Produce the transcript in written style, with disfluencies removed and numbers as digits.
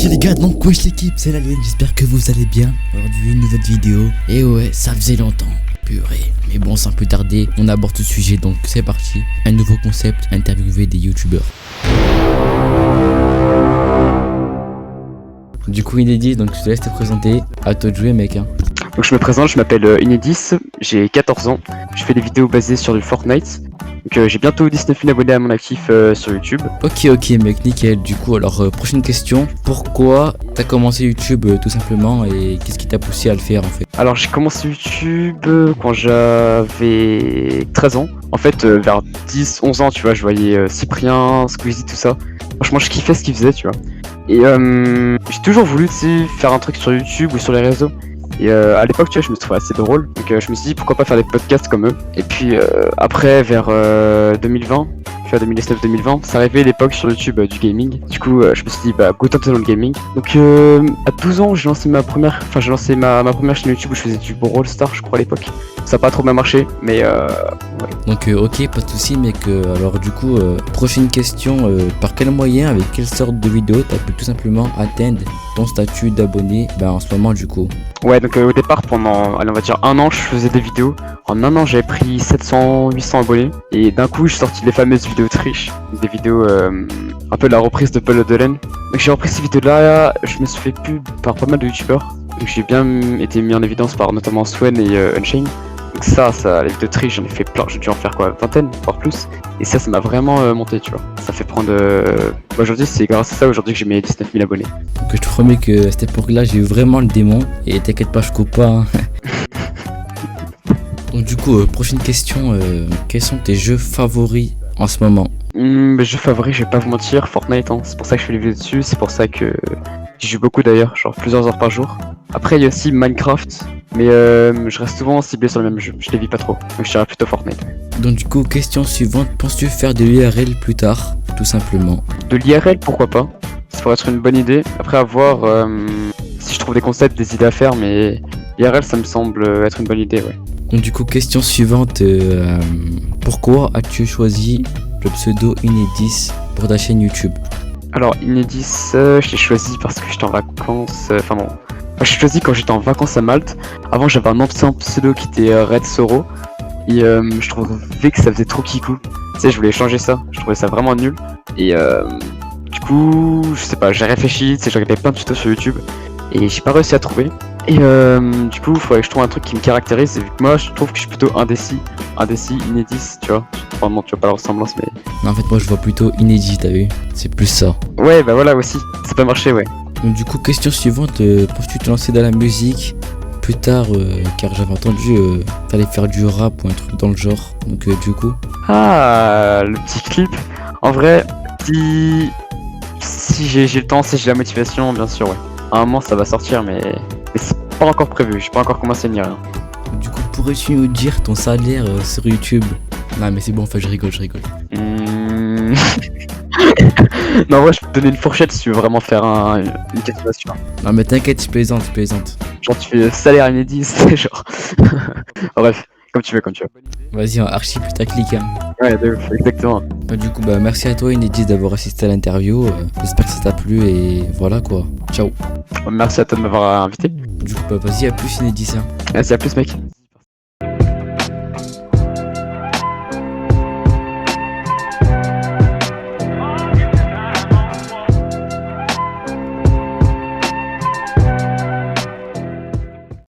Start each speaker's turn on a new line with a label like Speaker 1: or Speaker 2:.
Speaker 1: Ok les gars, donc wesh l'équipe, c'est l'Alien, j'espère que vous allez bien. Aujourd'hui une nouvelle vidéo, et ouais, ça faisait longtemps, purée. Mais bon, sans plus tarder, on aborde ce sujet, donc c'est parti. Un nouveau concept, interviewer des youtubeurs. Du coup Inédit, donc je te laisse te présenter, à toi de jouer mec hein.
Speaker 2: Donc je me présente, je m'appelle Inédis, j'ai 14 ans, je fais des vidéos basées sur du Fortnite. Donc j'ai bientôt 19 000 abonnés à mon actif sur YouTube.
Speaker 1: Ok mec, nickel. Du coup alors prochaine question, pourquoi t'as commencé YouTube tout simplement et qu'est-ce qui t'a poussé à le faire en fait?
Speaker 2: Alors j'ai commencé YouTube quand j'avais 13 ans. En fait vers 10-11 ans tu vois, je voyais Cyprien, Squeezie, tout ça. Franchement je kiffais ce qu'ils faisaient tu vois. Et j'ai toujours voulu tu sais, faire un truc sur YouTube ou sur les réseaux. Et à l'époque, tu vois, je me trouvais assez drôle, donc je me suis dit pourquoi pas faire des podcasts comme eux. Et puis après, vers 2020, tu vois, 2019-2020, c'est arrivé l'époque sur YouTube du gaming. Du coup, je me suis dit, bah, go tenter dans le gaming. Donc à 12 ans, j'ai lancé ma première chaîne YouTube où je faisais du Brawl Stars, je crois, à l'époque. Ça n'a pas trop bien marché, mais ouais.
Speaker 1: Donc ok, pas de soucis mec. Alors du coup, prochaine question, par quel moyen, avec quelle sorte de vidéo t'as pu tout simplement atteindre ton statut d'abonné en ce moment du coup?
Speaker 2: Ouais, donc au départ, pendant, allez, on va dire un an, je faisais des vidéos. En un an, j'avais pris 700-800 abonnés. Et d'un coup, j'ai sorti les fameuses vidéos triches. Des vidéos un peu de la reprise de Paul Odelen. Donc j'ai repris ces vidéos-là, je me suis fait pub par pas mal de youtubeurs. Donc j'ai bien été mis en évidence par notamment Swen et Unchained. Donc ça, les vidéos triches, j'en ai fait plein, j'ai dû en faire quoi, vingtaine, voire plus. Et ça m'a vraiment monté, tu vois. Ça fait prendre... Aujourd'hui, c'est grâce à ça aujourd'hui que j'ai mes 19 000 abonnés.
Speaker 1: Donc je te promets que à cette époque-là, j'ai eu vraiment le démon. Et t'inquiète pas, je coupe pas. Hein. Donc du coup, prochaine question, quels sont tes jeux favoris en ce moment?
Speaker 2: Mes jeux favoris, je vais pas vous mentir, Fortnite, hein. C'est pour ça que je fais les vidéos dessus, c'est pour ça que j'y joue beaucoup d'ailleurs, genre plusieurs heures par jour. Après, il y a aussi Minecraft, mais je reste souvent ciblé sur le même jeu, je les vis pas trop, donc je dirais plutôt Fortnite.
Speaker 1: Donc du coup, question suivante, penses-tu faire de l'IRL plus tard, tout simplement?
Speaker 2: De l'IRL, pourquoi pas? Ça pourrait être une bonne idée. Après, à voir si je trouve des concepts, des idées à faire, mais l'IRL, ça me semble être une bonne idée, ouais.
Speaker 1: Donc du coup, question suivante, pourquoi as-tu choisi le pseudo Inédis pour ta chaîne YouTube?
Speaker 2: Alors Inédis, je l'ai choisi parce que j'étais en vacances, je l'ai choisi quand j'étais en vacances à Malte. Avant j'avais un ancien pseudo qui était Red Soro, et je trouvais que ça faisait trop kikou. Tu sais, je voulais changer ça, je trouvais ça vraiment nul. Et du coup, je sais pas, j'ai réfléchi, tu sais, j'ai regardé plein de tutos sur YouTube, et j'ai pas réussi à trouver. Et du coup, il faudrait que je trouve un truc qui me caractérise. Et vu que moi, je trouve que je suis plutôt indécis, Inédis, tu vois. Vraiment, tu vois pas la ressemblance, mais.
Speaker 1: En fait, moi, je vois plutôt Inédit, t'as vu? C'est plus ça.
Speaker 2: Ouais, bah voilà aussi. Ça peut marcher, ouais.
Speaker 1: Donc du coup, question suivante, penses-tu te lancer dans la musique plus tard, car j'avais entendu t'allais faire du rap ou un truc dans le genre. Donc du coup.
Speaker 2: Ah, le petit clip. En vrai, si j'ai le temps, si j'ai la motivation, bien sûr, ouais. À un moment, ça va sortir, mais c'est pas encore prévu. J'ai pas encore commencé ni rien.
Speaker 1: Du coup, pourrais-tu nous dire ton salaire sur YouTube? Non, mais c'est bon, enfin, je rigole.
Speaker 2: Non, en vrai, je peux te donner une fourchette si tu veux vraiment faire une calculation.
Speaker 1: Non, mais t'inquiète, je plaisante.
Speaker 2: Genre, tu fais salaire Inédit, c'est genre. Bref, comme tu veux.
Speaker 1: Vas-y, archi putaclic. Hein.
Speaker 2: Ouais, de ouf, exactement.
Speaker 1: Du coup, merci à toi, Inédit, d'avoir assisté à l'interview. J'espère que ça t'a plu et voilà quoi. Ciao.
Speaker 2: Merci à toi de m'avoir invité.
Speaker 1: Du coup, vas-y, à plus, Inédit.
Speaker 2: Merci, à plus, mec.